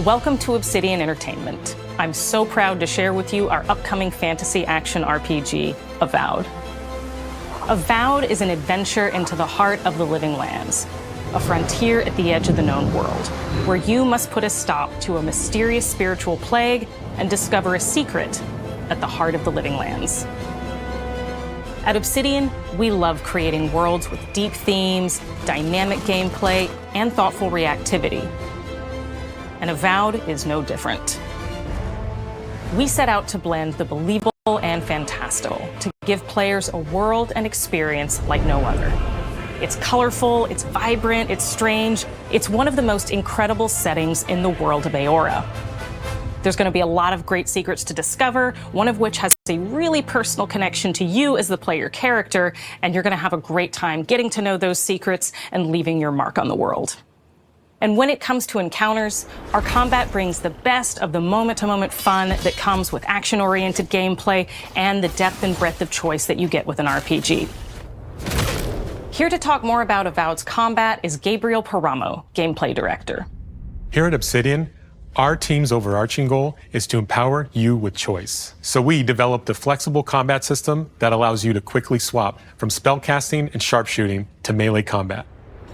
Welcome to Obsidian Entertainment. I'm so proud to share with you our upcoming fantasy action RPG, Avowed. Avowed is an adventure into the heart of the living lands, a frontier at the edge of the known world, where you must put a stop to a mysterious spiritual plague and discover a secret at the heart of the living lands. At Obsidian, we love creating worlds with deep themes, dynamic gameplay, and thoughtful reactivity. And Avowed is no different. We set out to blend the believable and fantastical to give players a world and experience like no other. It's colorful, it's vibrant, it's strange. It's one of the most incredible settings in the world of Aora. There's going to be a lot of great secrets to discover, one of which has a really personal connection to you as the player character, and you're going to have a great time getting to know those secrets and leaving your mark on the world. And when it comes to encounters, our combat brings the best of the moment-to-moment fun that comes with action-oriented gameplay and the depth and breadth of choice that you get with an RPG. Here to talk more about Avowed's combat is Gabriel Paramo, Gameplay Director. Here at Obsidian, our team's overarching goal is to empower you with choice. So we developed a flexible combat system that allows you to quickly swap from spellcasting and sharpshooting to melee combat.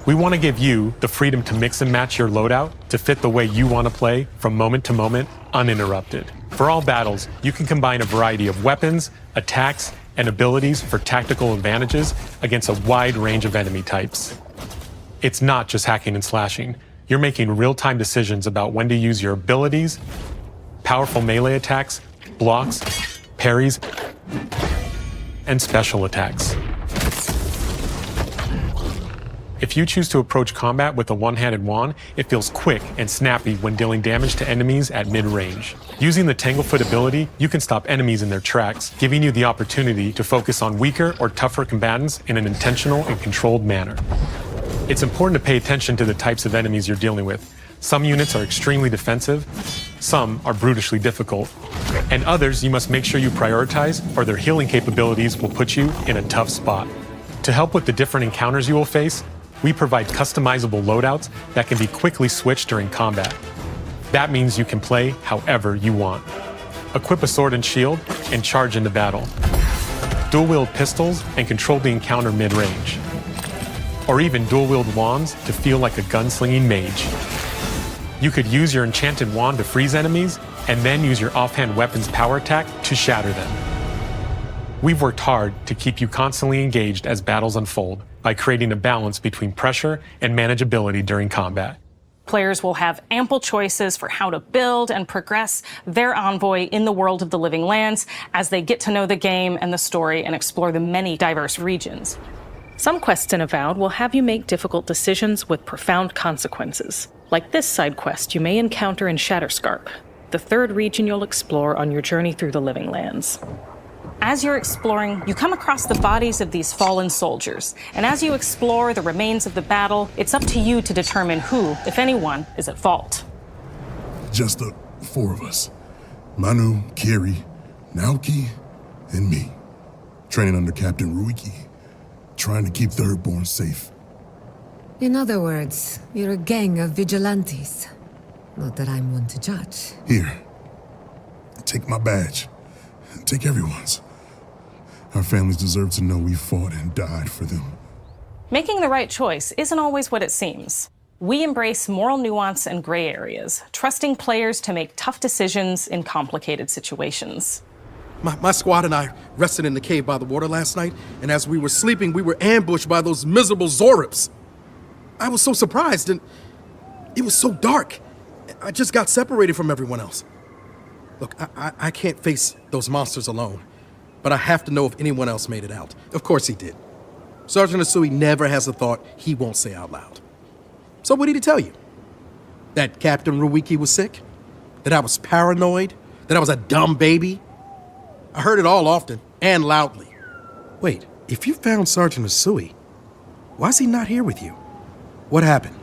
We want to give you the freedom to mix and match your loadout to fit the way you want to play from moment to moment, uninterrupted. For all battles, you can combine a variety of weapons, attacks, and abilities for tactical advantages against a wide range of enemy types. It's not just hacking and slashing. You're making real-time decisions about when to use your abilities, powerful melee attacks, blocks, parries, and special attacks. If you choose to approach combat with a one-handed wand, it feels quick and snappy when dealing damage to enemies at mid-range. Using the Tanglefoot ability, you can stop enemies in their tracks, giving you the opportunity to focus on weaker or tougher combatants in an intentional and controlled manner. It's important to pay attention to the types of enemies you're dealing with. Some units are extremely defensive, some are brutishly difficult, and others you must make sure you prioritize or their healing capabilities will put you in a tough spot. To help with the different encounters you will face, we provide customizable loadouts that can be quickly switched during combat. That means you can play however you want. Equip a sword and shield and charge into battle. Dual-wield pistols and control the encounter mid-range. Or even dual-wield wands to feel like a gunslinging mage. You could use your enchanted wand to freeze enemies and then use your offhand weapon's power attack to shatter them. We've worked hard to keep you constantly engaged as battles unfold by creating a balance between pressure and manageability during combat. Players will have ample choices for how to build and progress their envoy in the world of the living lands as they get to know the game and the story and explore the many diverse regions. Some quests in Avowed will have you make difficult decisions with profound consequences, like this side quest you may encounter in Shatterscarp, the third region you'll explore on your journey through the living lands. As you're exploring, you come across the bodies of these fallen soldiers, and as you explore the remains of the battle, it's up to you to determine who, if anyone, is at fault. Just the four of us. Manu, Kiri, Naoki, and me. Training under Captain Ruiki, trying to keep Thirdborn safe. In other words, you're a gang of vigilantes. Not that I'm one to judge. Here. Take my badge. Take everyone's. Our families deserve to know we fought and died for them. Making the right choice isn't always what it seems. We embrace moral nuance and gray areas, trusting players to make tough decisions in complicated situations. My squad and I rested in the cave by the water last night, and as we were sleeping, we were ambushed by those miserable Zorips. I was so surprised, and it was so dark. I just got separated from everyone else. Look, I can't face those monsters alone, but I have to know if anyone else made it out. Of course he did. Sergeant Asui never has a thought he won't say out loud. So what did he tell you? That Captain Ruiki was sick? That I was paranoid? That I was a dumb baby? I heard it all often and loudly. Wait, if you found Sergeant Asui, why is he not here with you? What happened?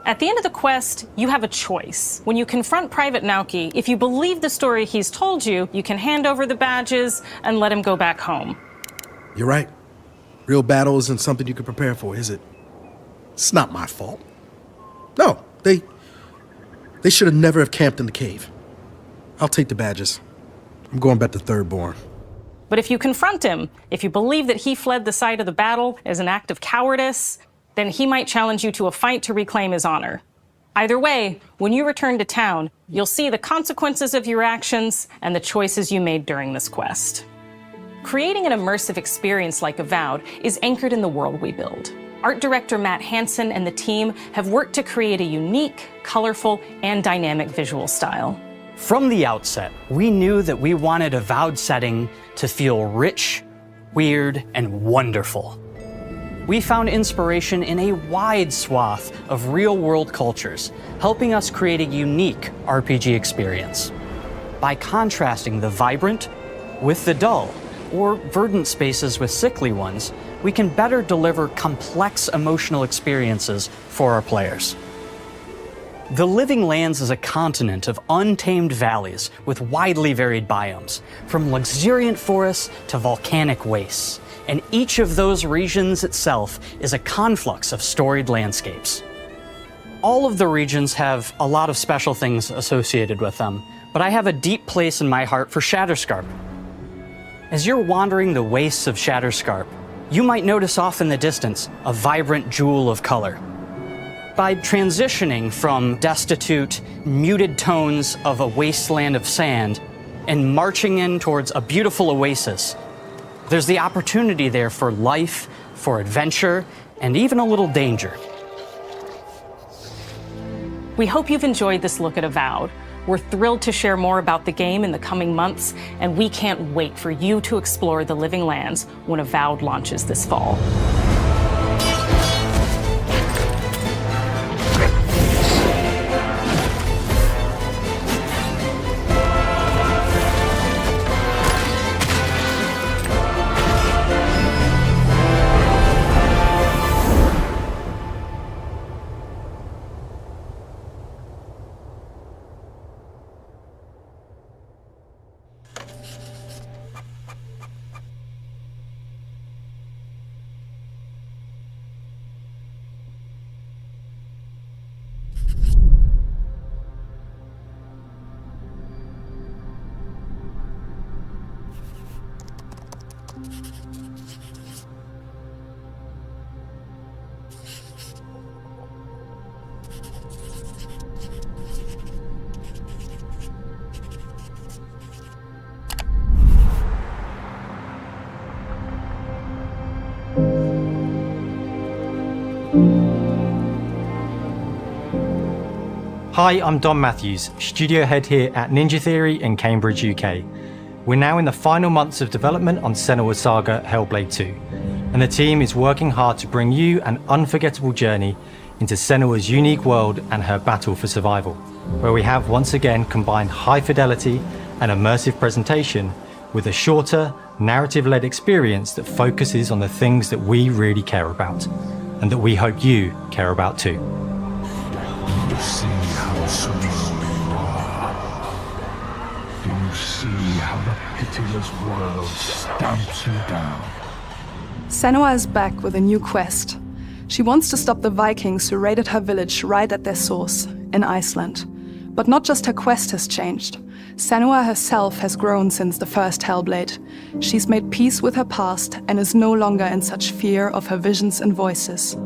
At the end of the quest, you have a choice. When you confront Private Naoki, if you believe the story he's told you, you can hand over the badges and let him go back home. You're right. Real battle isn't something you can prepare for, is it? It's not my fault. No, they They should have never have camped in the cave. I'll take the badges. I'm going back to Third Born. But if you confront him, if you believe that he fled the site of the battle as an act of cowardice, then he might challenge you to a fight to reclaim his honor. Either way, when you return to town, you'll see the consequences of your actions and the choices you made during this quest. Creating an immersive experience like Avowed is anchored in the world we build. Art director Matt Hansen and the team have worked to create a unique, colorful, and dynamic visual style. From the outset, we knew that we wanted Avowed setting to feel rich, weird, and wonderful. We found inspiration in a wide swath of real-world cultures, helping us create a unique RPG experience. By contrasting the vibrant with the dull, or verdant spaces with sickly ones, we can better deliver complex emotional experiences for our players. The Living Lands is a continent of untamed valleys with widely varied biomes, from luxuriant forests to volcanic wastes, and each of those regions itself is a conflux of storied landscapes. All of the regions have a lot of special things associated with them, but I have a deep place in my heart for Shatterscarp. As you're wandering the wastes of Shatterscarp, you might notice off in the distance a vibrant jewel of color. By transitioning from destitute, muted tones of a wasteland of sand and marching in towards a beautiful oasis, there's the opportunity there for life, for adventure, and even a little danger. We hope you've enjoyed this look at Avowed. We're thrilled to share more about the game in the coming months, and we can't wait for you to explore the Living Lands when Avowed launches this fall. Hi, I'm Dom Matthews, studio head here at Ninja Theory in Cambridge, UK. We're now in the final months of development on Senua's Saga Hellblade 2, and the team is working hard to bring you an unforgettable journey into Senua's unique world and her battle for survival, where we have once again combined high fidelity and immersive presentation with a shorter, narrative-led experience that focuses on the things that we really care about, and that we hope you care about too. Do you see how small you are? Do you see how the pitiless world stamps you down? Senua is back with a new quest. She wants to stop the Vikings who raided her village right at their source, in Iceland. But not just her quest has changed. Senua herself has grown since the first Hellblade. She's made peace with her past and is no longer in such fear of her visions and voices.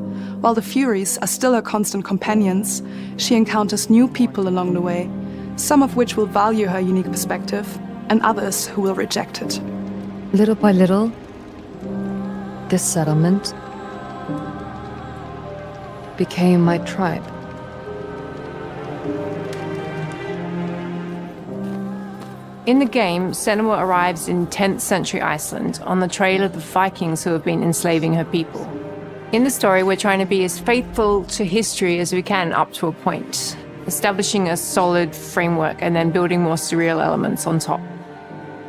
While the Furies are still her constant companions, she encounters new people along the way, some of which will value her unique perspective, and others who will reject it. Little by little, this settlement became my tribe. In the game, Senua arrives in 10th century Iceland on the trail of the Vikings who have been enslaving her people. In the story, we're trying to be as faithful to history as we can up to a point, establishing a solid framework and then building more surreal elements on top.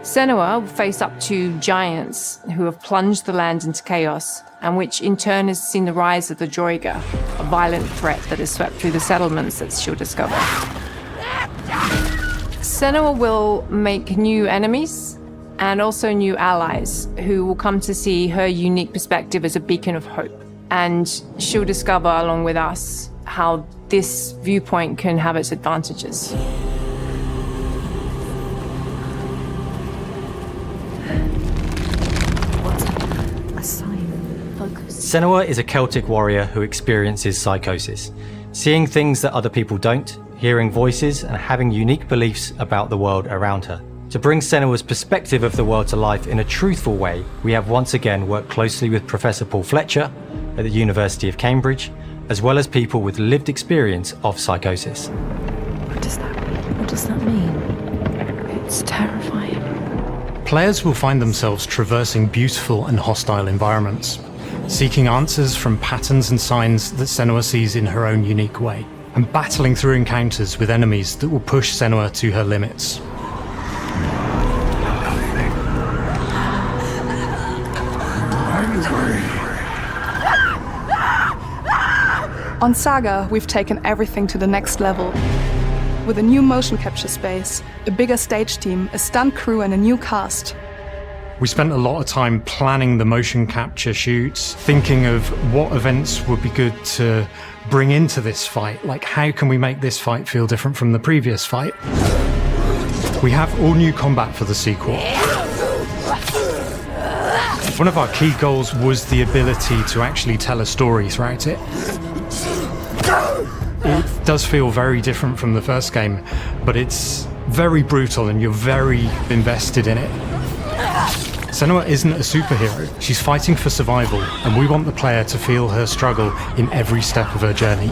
Senua will face up to giants who have plunged the land into chaos, and which in turn has seen the rise of the Joiga, a violent threat that has swept through the settlements that she'll discover. Senua will make new enemies and also new allies who will come to see her unique perspective as a beacon of hope. and she'll discover along with us how this viewpoint can have its advantages. A sign. Focus. Senua is a Celtic warrior who experiences psychosis, seeing things that other people don't, hearing voices, and having unique beliefs about the world around her. To bring Senua's perspective of the world to life in a truthful way, we have once again worked closely with Professor Paul Fletcher at the University of Cambridge, as well as people with lived experience of psychosis. What does that mean? What does that mean? It's terrifying. Players will find themselves traversing beautiful and hostile environments, seeking answers from patterns and signs that Senua sees in her own unique way, and battling through encounters with enemies that will push Senua to her limits. On Saga, we've taken everything to the next level. With a new motion capture space, a bigger stage team, a stunt crew and a new cast. We spent a lot of time planning the motion capture shoots, thinking of what events would be good to bring into this fight. Like, how can we make this fight feel different from the previous fight? We have all new combat for the sequel. One of our key goals was the ability to actually tell a story throughout it. It does feel very different from the first game, but it's very brutal and you're very invested in it. Senua isn't a superhero. She's fighting for survival, and we want the player to feel her struggle in every step of her journey.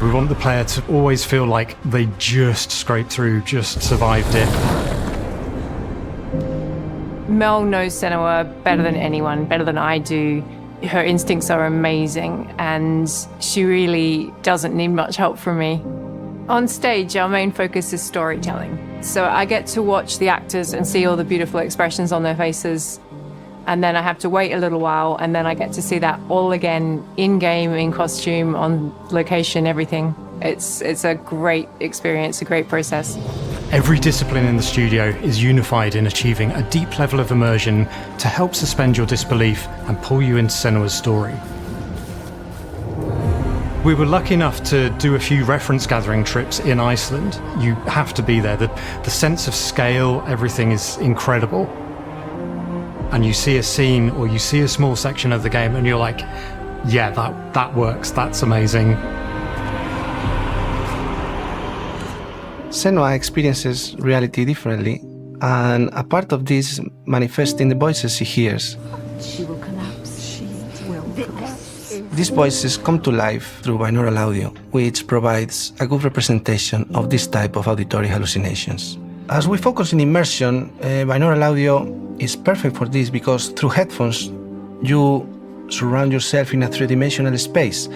We want the player to always feel like they just scraped through, just survived it. Mel knows Senua better than anyone, better than I do. Her instincts are amazing, and she really doesn't need much help from me. On stage, our main focus is storytelling. So I get to watch the actors and see all the beautiful expressions on their faces, and then I have to wait a little while, and then I get to see that all again, in-game, in costume, on location, everything. It's a great experience, a great process. Every discipline in the studio is unified in achieving a deep level of immersion to help suspend your disbelief and pull you into Senua's story. We were lucky enough to do a few reference gathering trips in Iceland. You have to be there. The sense of scale, everything is incredible. And you see a scene or you see a small section of the game and you're like, yeah, that works, that's amazing. Senua experiences reality differently, and a part of this manifests in the voices she hears. She will collapse. She will collapse. These voices come to life through binaural audio, which provides a good representation of this type of auditory hallucinations. As we focus in immersion, binaural audio is perfect for this because through headphones, you surround yourself in a three-dimensional space.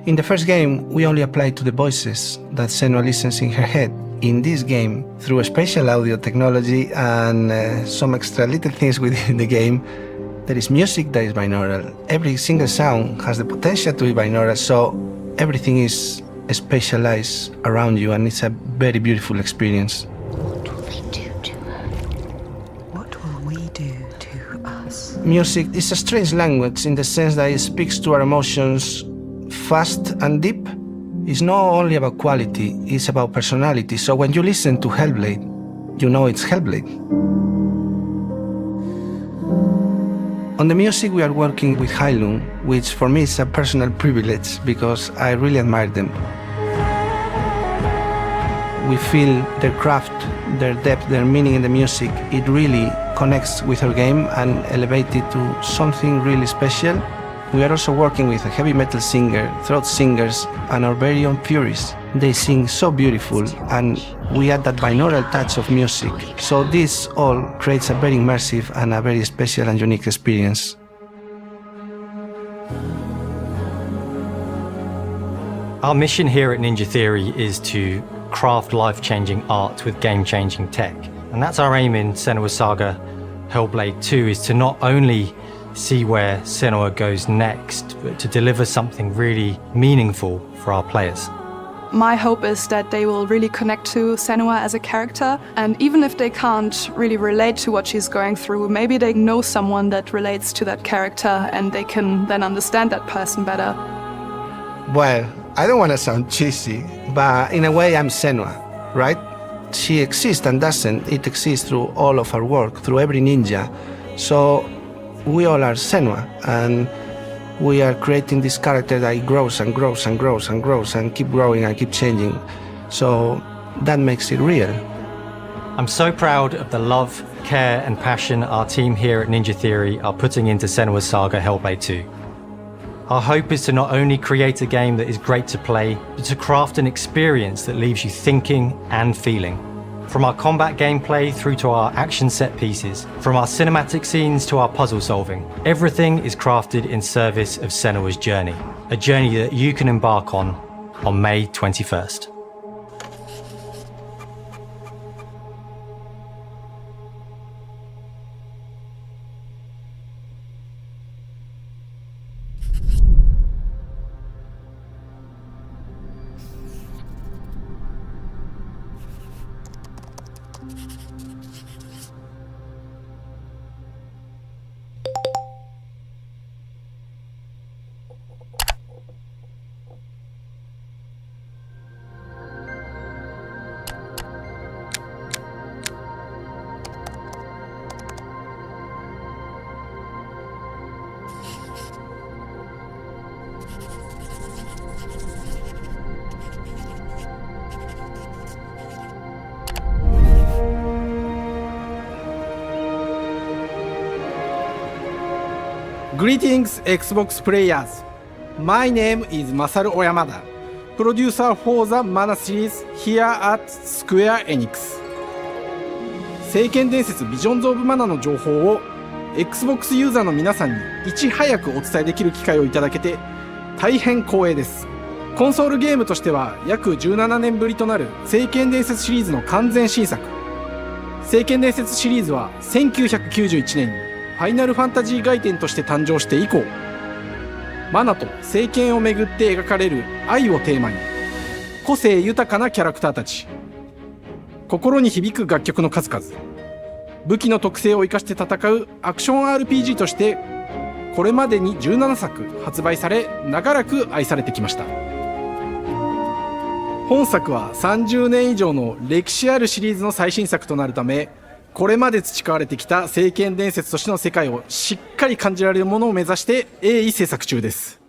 In the first game, we only applied to the voices that Senua listens in her head. In this game, through a spatial audio technology and some extra little things within the game, there is music that is binaural. Every single sound has the potential to be binaural, so everything is spatialized around you, and it's a very beautiful experience. What will they do to her? What will we do to us? Music is a strange language in the sense that it speaks to our emotions fast and deep. It's not only about quality, it's about personality. So when you listen to Hellblade, you know it's Hellblade. On the music, we are working with Heilung, which for me is a personal privilege because I really admire them. We feel their craft, their depth, their meaning in the music. It really connects with our game and elevates it to something really special. We are also working with a heavy metal singer, throat singers, and our very own Furies. They sing so beautiful, and we add that binaural touch of music. So this all creates a very immersive and a very special and unique experience. Our mission here at Ninja Theory is to craft life-changing art with game-changing tech. And that's our aim in Senua's Saga Hellblade 2, is to not only see where Senua goes next, but to deliver something really meaningful for our players. my hope is that they will really connect to Senua as a character, and even if they can't really relate to what she's going through, maybe they know someone that relates to that character and they can then understand that person better. Well, I don't want to sound cheesy, but in a way I'm Senua, right? She exists and doesn't. It exists through all of our work, through every ninja. So we all are Senua, and we are creating this character that grows and grows and grows and grows and keep growing and keep changing. So that makes it real. I'm so proud of the love, care and passion our team here at Ninja Theory are putting into Senua's Saga Hellblade 2. Our hope is to not only create a game that is great to play, but to craft an experience that leaves you thinking and feeling. From our combat gameplay through to our action set pieces, from our cinematic scenes to our puzzle solving, everything is crafted in service of Senua's journey, a journey that you can embark on May 21st. Greetings, Xbox players. My name is Masaru Oyamada, producer for the Mana series here at Square Enix. 聖剣伝説ビジョンズ・オブ・マナの情報を Xbox ユーザーの皆さんにいち早くお伝えできる機会をいただけて大変光栄です。コンソールゲームとしては約17年ぶりとなる聖剣伝説シリーズの完全新作。聖剣伝説シリーズは1991年にファイナルファンタジー外伝として誕生して以降、マナと聖剣をめぐって描かれる愛をテーマに、個性豊かなキャラクターたち、心に響く楽曲の数々、武器の特性を生かして戦うアクション RPG としてこれまでに17作発売され、長らく愛されてきました。本作は30年以上の歴史あるシリーズの最新作となるため、これまで培われてきた聖剣伝説としての世界をしっかり感じられるものを目指して鋭意制作中です。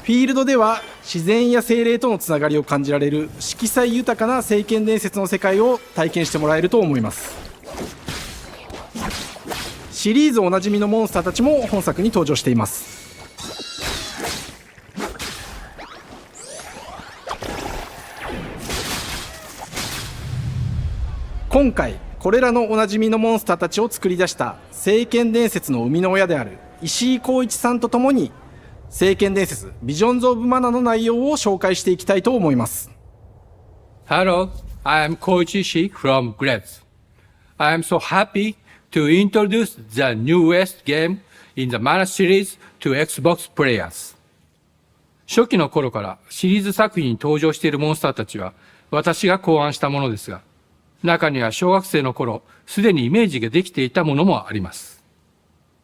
フィールドでは自然や精霊とのつながりを感じられる色彩豊かな聖剣伝説の世界を体験してもらえると思います。シリーズおなじみのモンスターたちも本作に登場しています。今回これらのおなじみのモンスターたちを作り出した聖剣伝説の生みの親である石井光一さんとともに、聖剣伝説ビジョンズ・オブ・マナの内容を紹介していきたいと思います。 Hello, I am Koichi Ishii from Grez. I am so happy to introduce the newest game in the Mana series to Xbox players. 初期の頃からシリーズ作品に登場しているモンスターたちは私が考案したものですが、中には小学生の頃、すでにイメージができていたものもあります。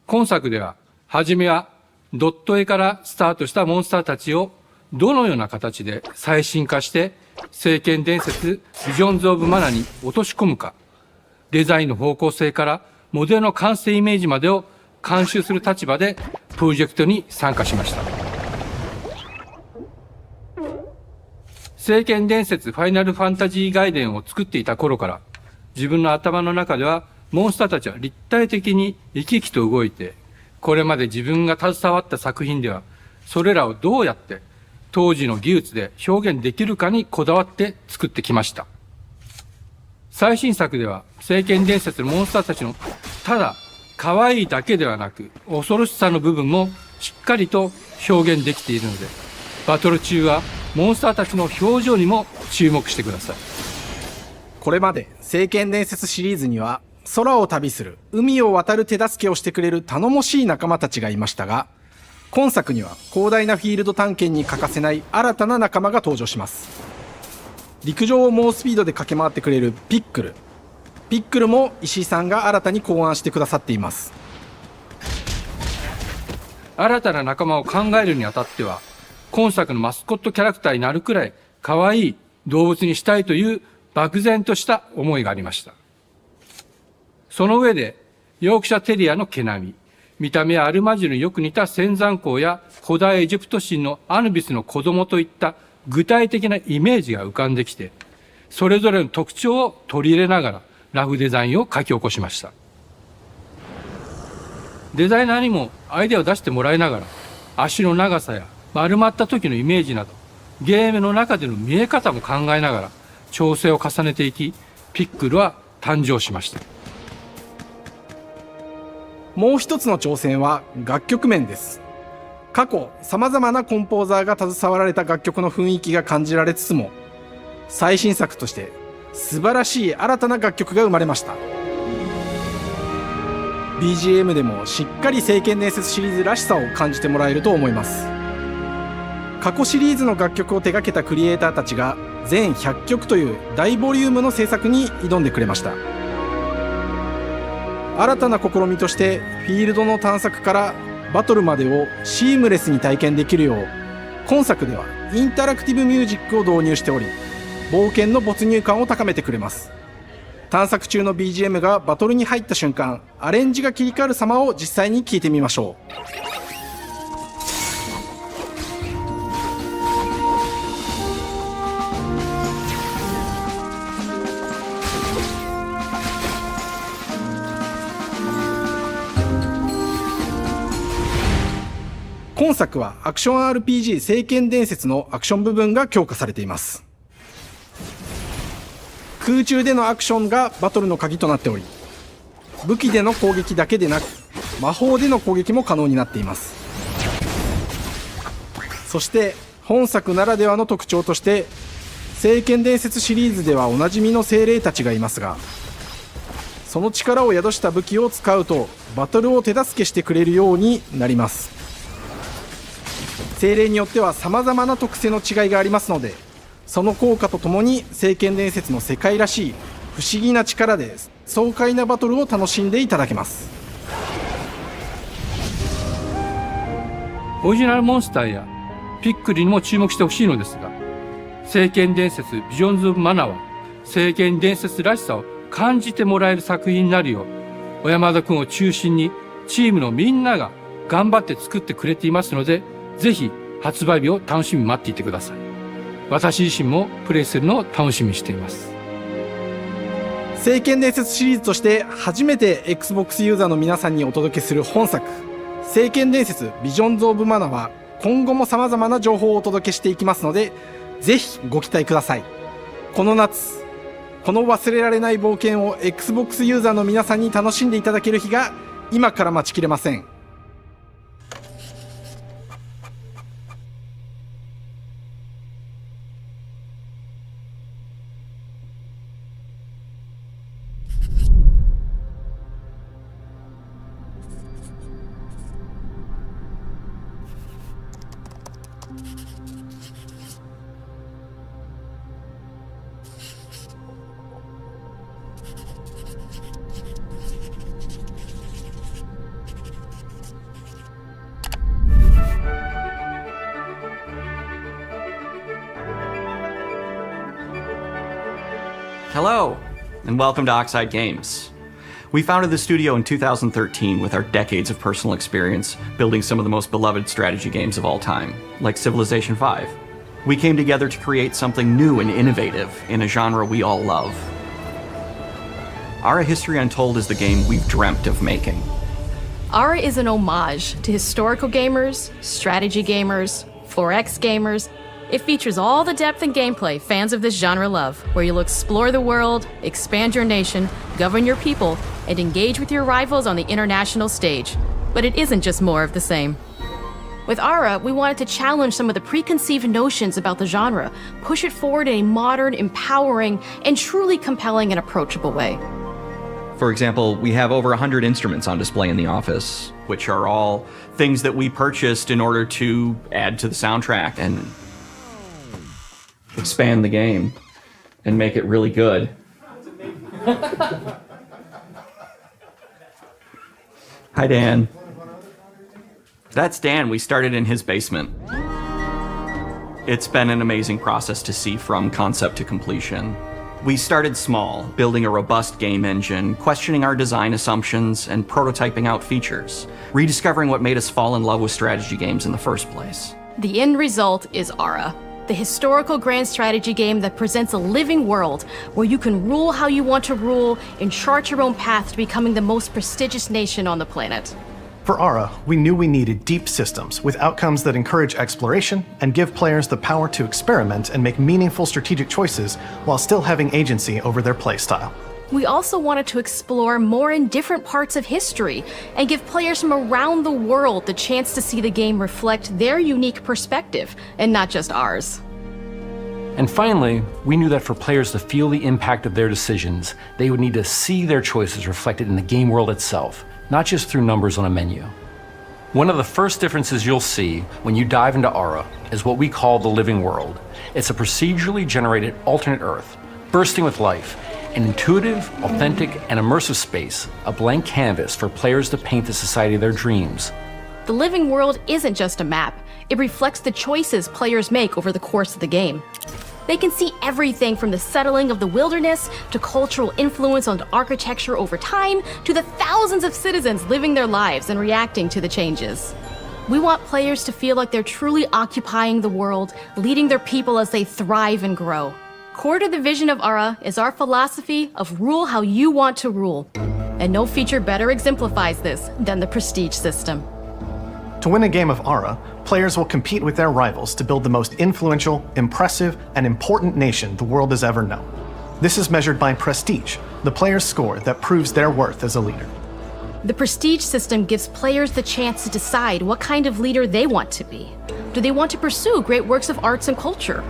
今作では、はじめはドット絵からスタートしたモンスターたちをどのような形で最新化して、聖剣伝説ビジョンズ・オブ・マナに落とし込むか、デザインの方向性からモデルの完成イメージまでを監修する立場でプロジェクトに参加しました。聖剣伝説ファイナルファンタジー外伝を作っていた頃から、自分の頭の中ではモンスターたちは立体的に生き生きと動いて、これまで自分が携わった作品では、それらをどうやって当時の技術で表現できるかにこだわって作ってきました。最新作では、聖剣伝説のモンスターたちのただ可愛いだけではなく、恐ろしさの部分もしっかりと表現できているので、バトル中はモンスターたちの表情にも注目してください。これまで聖剣伝説シリーズには、空を旅する、海を渡る手助けをしてくれる頼もしい仲間たちがいましたが、今作には広大なフィールド探検に欠かせない新たな仲間が登場します。陸上を猛スピードで駆け回ってくれるピックル。ピックルも石井さんが新たに考案してくださっています。新たな仲間を考えるにあたっては、今作のマスコットキャラクターになるくらい可愛い動物にしたいという漠然とした思いがありました。その上で、ヨークシャテリアの毛並み、見た目はアルマジルによく似た仙山港や古代エジプト神のアヌビスの子供といった具体的なイメージが浮かんできて、それぞれの特徴を取り入れながらラフデザインを書き起こしました。デザイナーにもアイデアを出してもらいながら、足の長さや丸まった時のイメージなど、ゲームの中での見え方も考えながら調整を重ねていき、ピックルは誕生しました。もう一つの挑戦は楽曲面です。過去様々なコンポーザーが携わられた楽曲の雰囲気が感じられつつも、最新作として素晴らしい新たな楽曲が生まれました。 BGM でもしっかり聖剣伝説シリーズらしさを感じてもらえると思います。過去シリーズの楽曲を手掛けたクリエイターたちが全100曲という大ボリュームの制作に挑んでくれました。新たな試みとしてフィールドの探索からバトルまでをシームレスに体験できるよう、今作ではインタラクティブミュージックを導入しており、冒険の没入感を高めてくれます。探索中の BGM がバトルに入った瞬間、アレンジが切り替わる様を実際に聞いてみましょう。今作はアクション RPG 聖剣伝説のアクション部分が強化されています。空中でのアクションがバトルの鍵となっており、武器での攻撃だけでなく魔法での攻撃も可能になっています。そして本作ならではの特徴として、聖剣伝説シリーズではおなじみの精霊たちがいますが、その力を宿した武器を使うとバトルを手助けしてくれるようになります。精霊によっては様々な特性の違いがありますので、その効果とともに聖剣伝説の世界らしい不思議な力で爽快なバトルを楽しんでいただけます。オリジナルモンスターやピックルにも注目してほしいのですが、聖剣伝説ビジョンズ・オブ・マナーは聖剣伝説らしさを感じてもらえる作品になるよう、小山田君を中心にチームのみんなが頑張って作ってくれていますので、ぜひ発売日を楽しみに待っていてください。私自身もプレイするのを楽しみにしています。聖剣伝説シリーズとして初めて Xbox ユーザーの皆さんにお届けする本作、聖剣伝説ビジョンズ・オブ・マナは今後も様々な情報をお届けしていきますので、ぜひご期待ください。この夏、この忘れられない冒険を Xbox ユーザーの皆さんに楽しんでいただける日が今から待ちきれません。Hello, and welcome to Oxide Games. We founded the studio in 2013 with our decades of personal experience building some of the most beloved strategy games of all time, like Civilization V. We came together to create something new and innovative in a genre we all love. Ara History Untold is the game we've dreamt of making. Ara is an homage to historical gamers, strategy gamers, 4X gamers. It features all the depth and gameplay fans of this genre love, where you'll explore the world, expand your nation, govern your people, and engage with your rivals on the international stage. But it isn't just more of the same. With Ara, we wanted to challenge some of the preconceived notions about the genre, push it forward in a modern, empowering, and truly compelling and approachable way. For example, we have over 100 instruments on display in the office, which are all things that we purchased in order to add to the soundtrack and expand the game and make it really good. Hi, Dan. That's Dan. We started in his basement. It's been an amazing process to see from concept to completion. We started small, building a robust game engine, questioning our design assumptions, and prototyping out features, rediscovering what made us fall in love with strategy games in the first place. The end result is Ara, the historical grand strategy game that presents a living world where you can rule how you want to rule and chart your own path to becoming the most prestigious nation on the planet. For Ara, we knew we needed deep systems with outcomes that encourage exploration and give players the power to experiment and make meaningful strategic choices while still having agency over their playstyle. We also wanted to explore more in different parts of history and give players from around the world the chance to see the game reflect their unique perspective and not just ours. And finally, we knew that for players to feel the impact of their decisions, they would need to see their choices reflected in the game world itself, not just through numbers on a menu. One of the first differences you'll see when you dive into Ara is what we call the living world. It's a procedurally generated alternate Earth, bursting with life, an intuitive, authentic, and immersive space, a blank canvas for players to paint the society of their dreams. The living world isn't just a map. It reflects the choices players make over the course of the game. They can see everything from the settling of the wilderness to cultural influence on architecture over time to the thousands of citizens living their lives and reacting to the changes. We want players to feel like they're truly occupying the world, leading their people as they thrive and grow. Core to the vision of Ara is our philosophy of rule how you want to rule. And no feature better exemplifies this than the prestige system. To win a game of Ara, players will compete with their rivals to build the most influential, impressive, and important nation the world has ever known. This is measured by prestige, the player's score that proves their worth as a leader. The prestige system gives players the chance to decide what kind of leader they want to be. Do they want to pursue great works of arts and culture?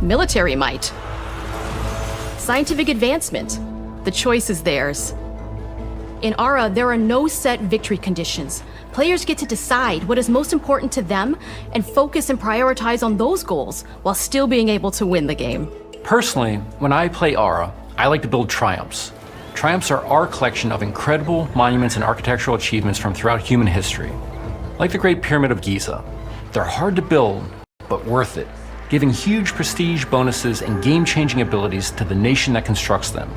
Military might? Scientific advancement? The choice is theirs. In Ara, there are no set victory conditions. Players get to decide what is most important to them and focus and prioritize on those goals while still being able to win the game. Personally, when I play Ara, I like to build triumphs. Triumphs are our collection of incredible monuments and architectural achievements from throughout human history. Like the Great Pyramid of Giza. They're hard to build, but worth it, giving huge prestige bonuses and game-changing abilities to the nation that constructs them.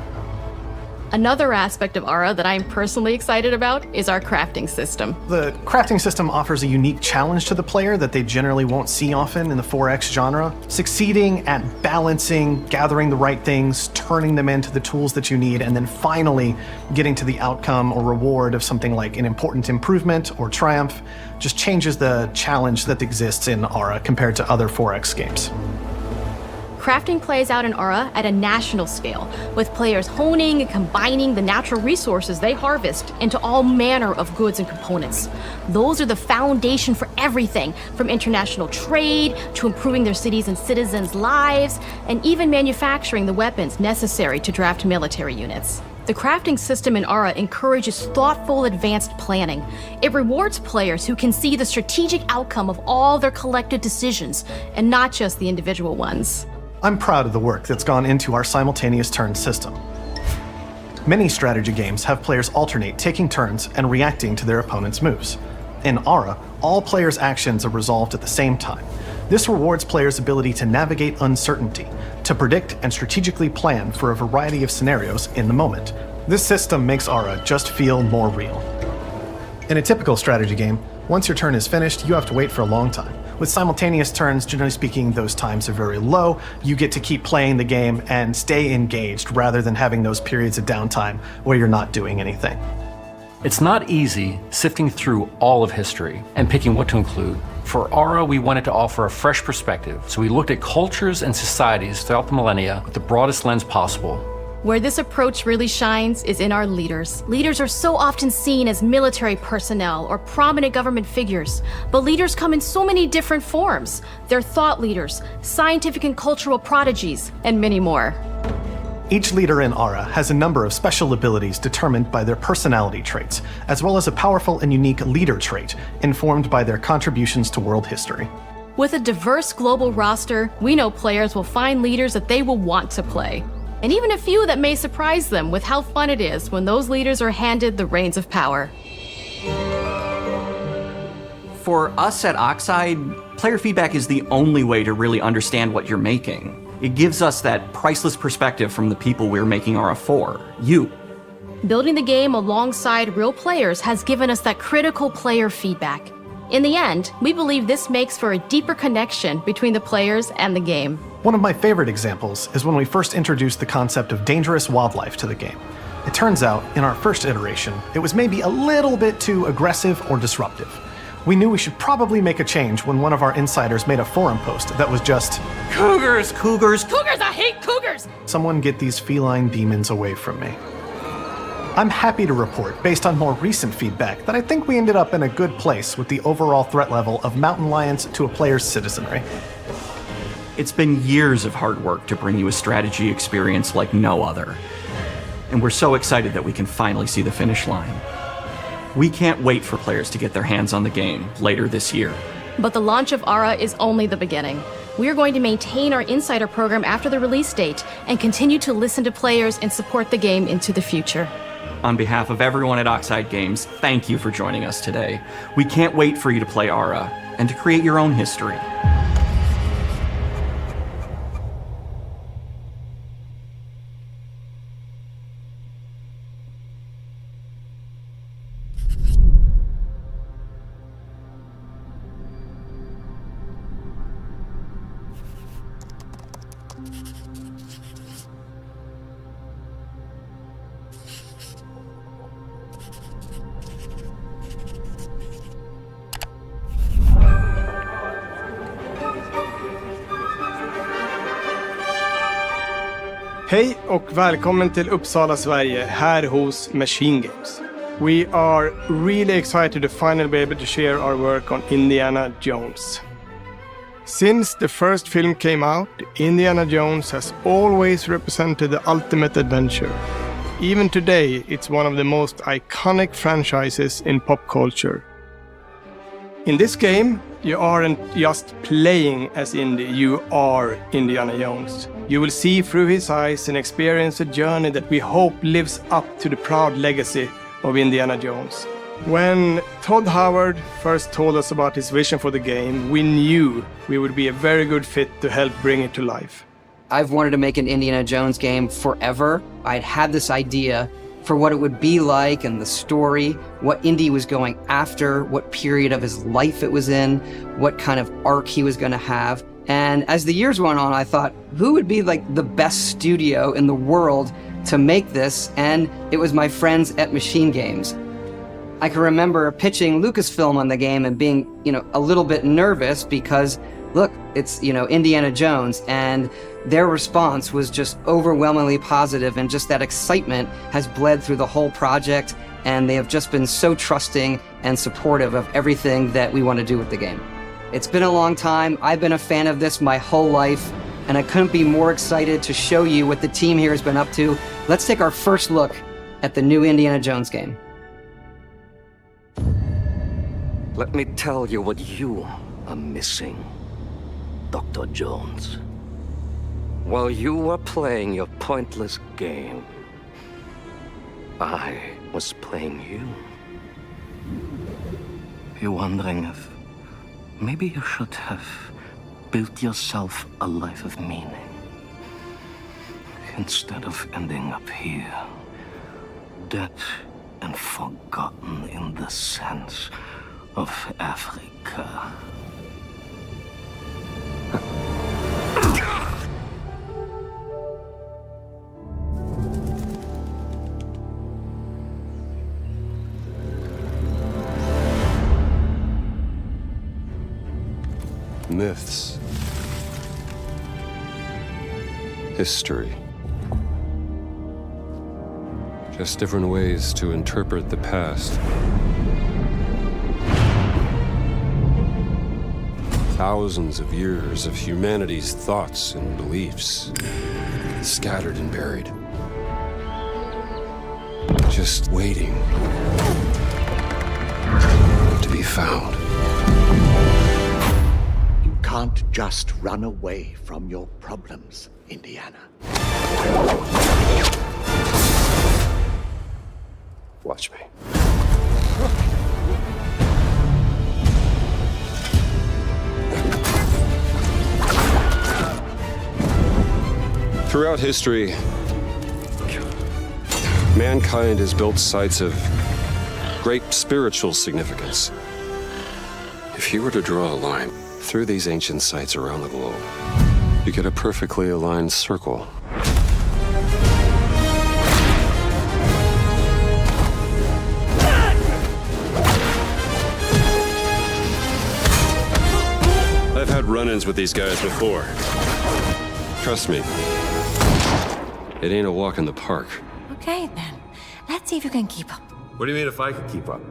Another aspect of Ara that I'm personally excited about is our crafting system. The crafting system offers a unique challenge to the player that they generally won't see often in the 4X genre. Succeeding at balancing, gathering the right things, turning them into the tools that you need, and then finally getting to the outcome or reward of something like an important improvement or triumph just changes the challenge that exists in Ara compared to other 4X games. Crafting plays out in Ara at a national scale, with players honing and combining the natural resources they harvest into all manner of goods and components. Those are the foundation for everything, from international trade to improving their cities and citizens' lives, and even manufacturing the weapons necessary to draft military units. The crafting system in Ara encourages thoughtful, advanced planning. It rewards players who can see the strategic outcome of all their collective decisions, and not just the individual ones. I'm proud of the work that's gone into our simultaneous turn system. Many strategy games have players alternate taking turns and reacting to their opponent's moves. In Ara, all players' actions are resolved at the same time. This rewards players' ability to navigate uncertainty, to predict and strategically plan for a variety of scenarios in the moment. This system makes Ara just feel more real. In a typical strategy game, once your turn is finished, you have to wait for a long time. With simultaneous turns, generally speaking, those times are very low. You get to keep playing the game and stay engaged rather than having those periods of downtime where you're not doing anything. It's not easy sifting through all of history and picking what to include. For Ara, we wanted to offer a fresh perspective, so we looked at cultures and societies throughout the millennia with the broadest lens possible. Where this approach really shines is in our leaders. Leaders are so often seen as military personnel or prominent government figures, but leaders come in so many different forms. They're thought leaders, scientific and cultural prodigies, and many more. Each leader in Aura has a number of special abilities determined by their personality traits, as well as a powerful and unique leader trait, informed by their contributions to world history. With a diverse global roster, we know players will find leaders that they will want to play. And even a few that may surprise them with how fun it is when those leaders are handed the reins of power. For us at Oxide, player feedback is the only way to really understand what you're making. It gives us that priceless perspective from the people we're making Aura for, you. Building the game alongside real players has given us that critical player feedback. In the end, we believe this makes for a deeper connection between the players and the game. One of my favorite examples is when we first introduced the concept of dangerous wildlife to the game. It turns out, in our first iteration, it was maybe a little bit too aggressive or disruptive. We knew we should probably make a change when one of our insiders made a forum post that was just, "Cougars, cougars, Cougars, I hate cougars!" Someone get these feline demons away from me. I'm happy to report, based on more recent feedback, that I think we ended up in a good place with the overall threat level of mountain lions to a player's citizenry. It's been years of hard work to bring you a strategy experience like no other. And we're so excited that we can finally see the finish line. We can't wait for players to get their hands on the game later this year. But the launch of Aura is only the beginning. We are going to maintain our insider program after the release date and continue to listen to players and support the game into the future. On behalf of everyone at Oxide Games, thank you for joining us today. We can't wait for you to play Aura and to create your own history. Hej och välkommen till Uppsala, Sverige, här hos Machine Games. We are really excited to finally be able to share our work on Indiana Jones. Since the first film came out, Indiana Jones has always represented the ultimate adventure. Even today, it's one of the most iconic franchises in pop culture. In this game, you aren't just playing as Indy, you are Indiana Jones. You will see through his eyes and experience a journey that we hope lives up to the proud legacy of Indiana Jones. When Todd Howard first told us about his vision for the game, we knew we would be a very good fit to help bring it to life. I've wanted to make an Indiana Jones game forever. I'd had this idea for what it would be like and the story, what Indy was going after, what period of his life it was in, what kind of arc he was going to have. And as the years went on, I thought, who would be like the best studio in the world to make this? And it was my friends at Machine Games. I can remember pitching Lucasfilm on the game and being, a little bit nervous because, look, it's, Indiana Jones, and their response was just overwhelmingly positive, and just that excitement has bled through the whole project, and they have just been so trusting and supportive of everything that we want to do with the game. It's been a long time. I've been a fan of this my whole life, and I couldn't be more excited to show you what the team here has been up to. Let's take our first look at the new Indiana Jones game. Let me tell you what you are missing, Dr. Jones. While you were playing your pointless game, I was playing you. You're wondering if maybe you should have built yourself a life of meaning instead of ending up here, dead and forgotten in the sense of Africa. Myths, history, just different ways to interpret the past. Thousands of years of humanity's thoughts and beliefs, scattered and buried. just waiting to be found. You can't just run away from your problems, Indiana. Watch me. Throughout history, mankind has built sites of great spiritual significance. If you were to draw a line through these ancient sites around the globe, you get a perfectly aligned circle. I've had run-ins with these guys before. Trust me, it ain't a walk in the park. Okay, then. Let's see if you can keep up. What do you mean if I could keep up?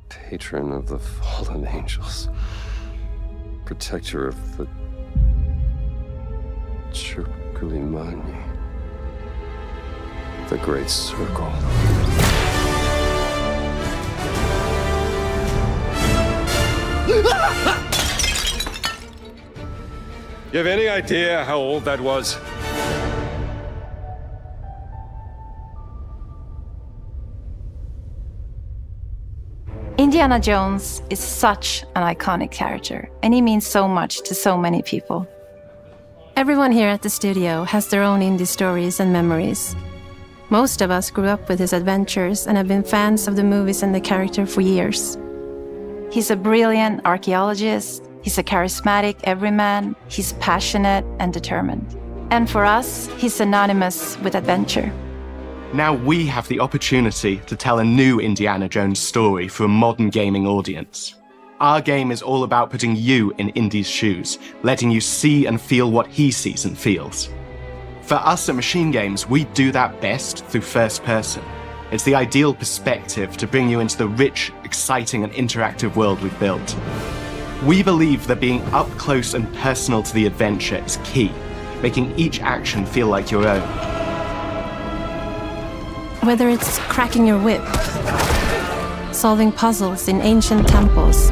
Patron of the fallen angels. Protector of the Circulimani. The Great Circle. You have any idea how old that was? Indiana Jones is such an iconic character, and he means so much to so many people. Everyone here at the studio has their own indie stories and memories. Most of us grew up with his adventures and have been fans of the movies and the character for years. He's a brilliant archaeologist, he's a charismatic everyman, he's passionate and determined. And for us, he's synonymous with adventure. Now we have the opportunity to tell a new Indiana Jones story for a modern gaming audience. Our game is all about putting you in Indy's shoes, letting you see and feel what he sees and feels. For us at Machine Games, we do that best through first person. It's the ideal perspective to bring you into the rich, exciting and interactive world we've built. We believe that being up close and personal to the adventure is key, making each action feel like your own. Whether it's cracking your whip, solving puzzles in ancient temples,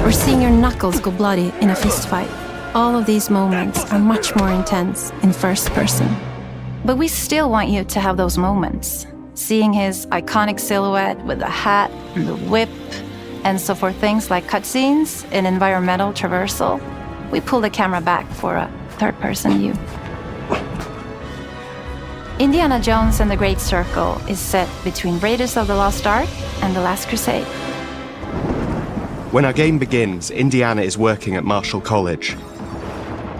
or seeing your knuckles go bloody in a fistfight, all of these moments are much more intense in first person. But we still want you to have those moments. Seeing his iconic silhouette with the hat and the whip, and so for things like cutscenes and environmental traversal, we pull the camera back for a third-person view. Indiana Jones and the Great Circle is set between Raiders of the Lost Ark and The Last Crusade. When our game begins, Indiana is working at Marshall College.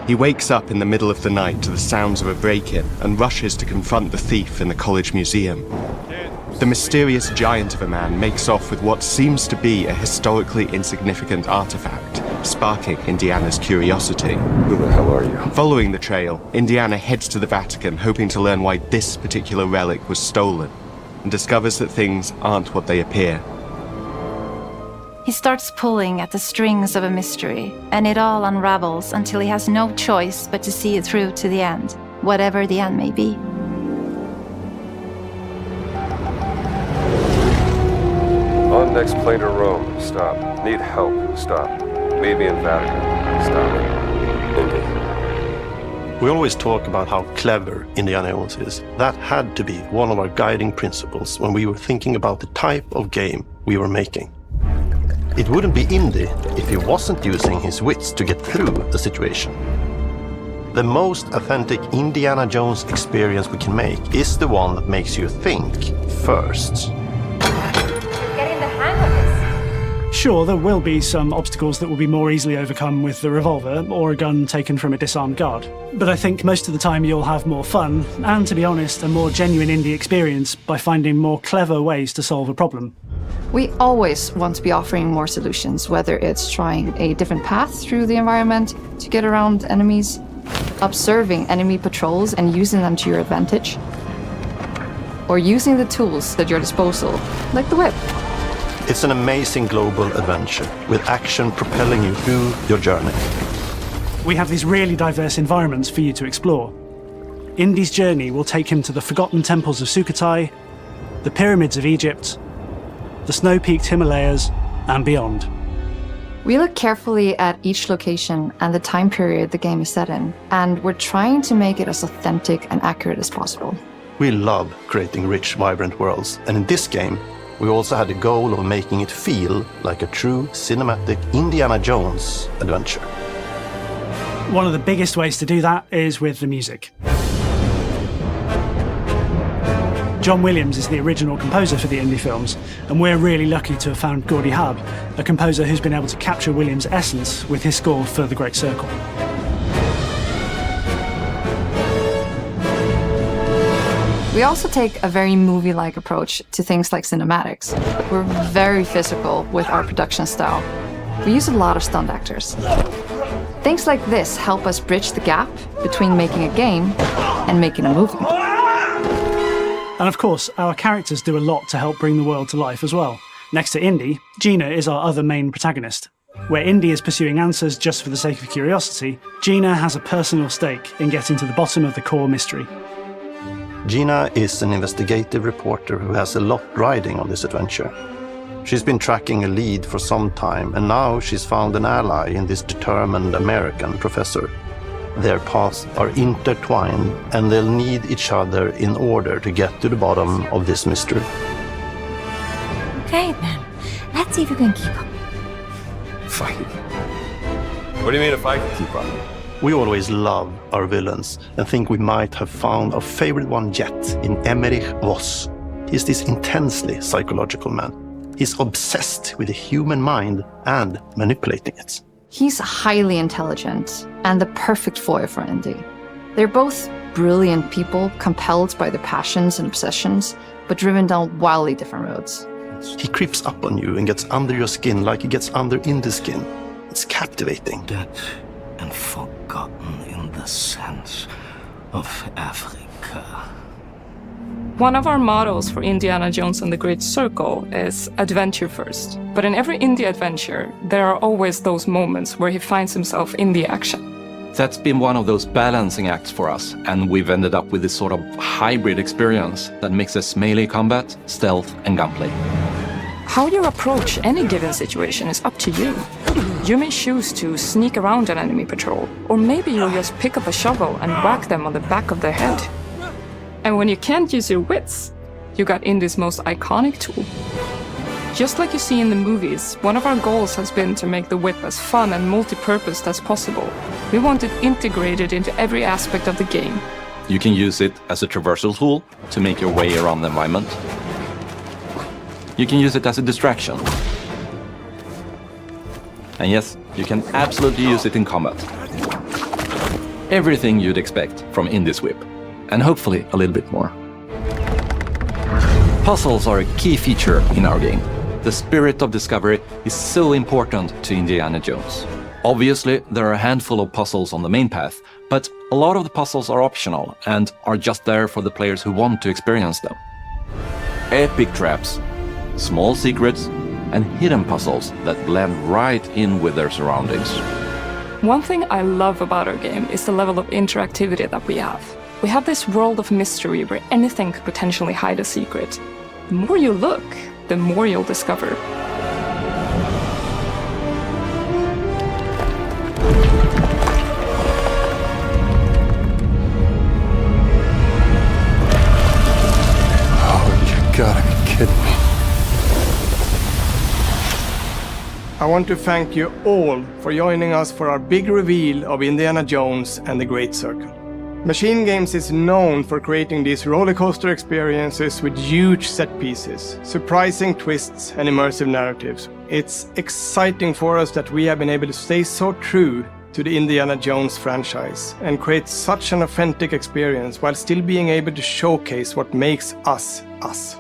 He wakes up in the middle of the night to the sounds of a break-in and rushes to confront the thief in the college museum. The mysterious giant of a man makes off with what seems to be a historically insignificant artifact, sparking Indiana's curiosity. Who the hell are you? Following the trail, Indiana heads to the Vatican, hoping to learn why this particular relic was stolen, and discovers that things aren't what they appear. He starts pulling at the strings of a mystery, and it all unravels until he has no choice but to see it through to the end, whatever the end may be. On next plane to Rome. Stop. Need help. Stop. Meet me in Vatican. Stop. Indy. We always talk about how clever Indiana Jones is. That had to be one of our guiding principles when we were thinking about the type of game we were making. It wouldn't be Indy if he wasn't using his wits to get through the situation. The most authentic Indiana Jones experience we can make is the one that makes you think first. Getting the hang of this. Sure, there will be some obstacles that will be more easily overcome with the revolver or a gun taken from a disarmed guard. But I think most of the time you'll have more fun, and to be honest, a more genuine indie experience by finding more clever ways to solve a problem. We always want to be offering more solutions, whether it's trying a different path through the environment to get around enemies, observing enemy patrols and using them to your advantage, or using the tools at your disposal, like the whip. It's an amazing global adventure with action propelling you through your journey. We have these really diverse environments for you to explore. Indy's journey will take him to the forgotten temples of Sukhothai, the pyramids of Egypt, the snow-peaked Himalayas, and beyond. We look carefully at each location and the time period the game is set in, and we're trying to make it as authentic and accurate as possible. We love creating rich, vibrant worlds, and in this game, we also had the goal of making it feel like a true cinematic Indiana Jones adventure. One of the biggest ways to do that is with the music. John Williams is the original composer for the Indy films, and we're really lucky to have found Gordy Hub, a composer who's been able to capture Williams' essence with his score for The Great Circle. We also take a very movie-like approach to things like cinematics. We're very physical with our production style. We use a lot of stunt actors. Things like this help us bridge the gap between making a game and making a movie. And of course, our characters do a lot to help bring the world to life as well. Next to Indy, Gina is our other main protagonist. Where Indy is pursuing answers just for the sake of curiosity, Gina has a personal stake in getting to the bottom of the core mystery. Gina is an investigative reporter who has a lot riding on this adventure. She's been tracking a lead for some time, and now she's found an ally in this determined American professor. Their paths are intertwined, and they'll need each other in order to get to the bottom of this mystery. Okay, then. Let's see if you can keep up. Fine. What do you mean if I can keep up? We always love our villains and think we might have found our favorite one yet in Emmerich Voss. He's this intensely psychological man. He's obsessed with the human mind and manipulating it. He's highly intelligent and the perfect foil for Indy. They're both brilliant people, compelled by their passions and obsessions, but driven down wildly different roads. He creeps up on you and gets under your skin like he gets under Indy's skin. It's captivating. Dead and forgotten in the sense of Africa. One of our mottos for Indiana Jones and the Great Circle is adventure first. But in every Indy adventure, there are always those moments where he finds himself in the action. That's been one of those balancing acts for us, and we've ended up with this sort of hybrid experience that mixes melee combat, stealth, and gunplay. How you approach any given situation is up to you. You may choose to sneak around an enemy patrol, or maybe you'll just pick up a shovel and whack them on the back of their head. And when you can't use your wits, you got Indy's most iconic tool. Just like you see in the movies, one of our goals has been to make the whip as fun and multi-purposed as possible. We want it integrated into every aspect of the game. You can use it as a traversal tool to make your way around the environment. You can use it as a distraction. And yes, you can absolutely use it in combat. Everything you'd expect from Indy's whip. And hopefully a little bit more. Puzzles are a key feature in our game. The spirit of discovery is so important to Indiana Jones. Obviously, there are a handful of puzzles on the main path, but a lot of the puzzles are optional and are just there for the players who want to experience them. Epic traps, small secrets, and hidden puzzles that blend right in with their surroundings. One thing I love about our game is the level of interactivity that we have. We have this world of mystery where anything could potentially hide a secret. The more you look, the more you'll discover. Oh, you gotta be kidding me. I want to thank you all for joining us for our big reveal of Indiana Jones and the Great Circle. Machine Games is known for creating these rollercoaster experiences with huge set pieces, surprising twists, and immersive narratives. It's exciting for us that we have been able to stay so true to the Indiana Jones franchise and create such an authentic experience while still being able to showcase what makes us us.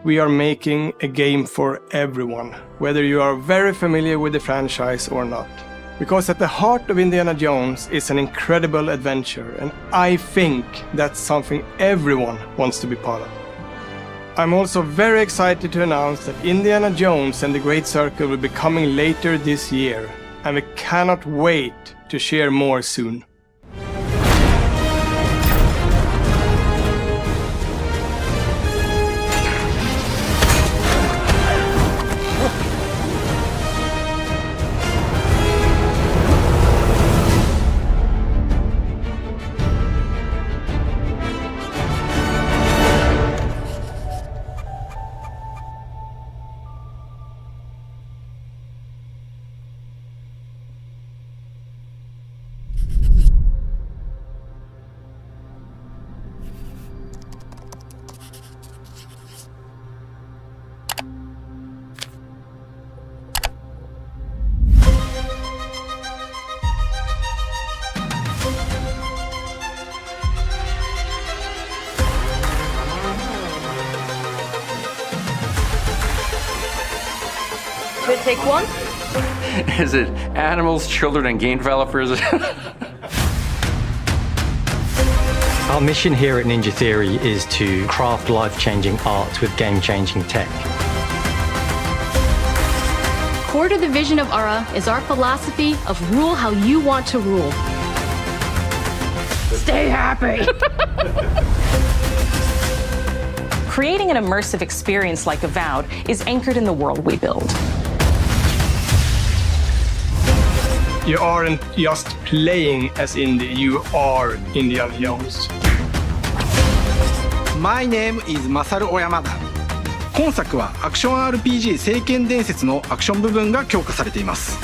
We are making a game for everyone, whether you are very familiar with the franchise or not. Because at the heart of Indiana Jones is an incredible adventure, and I think that's something everyone wants to be part of. I'm also very excited to announce that Indiana Jones and the Great Circle will be coming later this year, and we cannot wait to share more soon. Should I take one? Is it animals, children, and game developers? Our mission here at Ninja Theory is to craft life-changing art with game-changing tech. Core to the vision of Aura is our philosophy of rule how you want to rule. Stay happy! Creating an immersive experience like Avowed is anchored in the world we build. You aren't just playing as Indy, you are Indiana Jones. My name is Masaru Oyamada. 今作はアクション RPG 聖剣伝説のアクション部分が強化されています。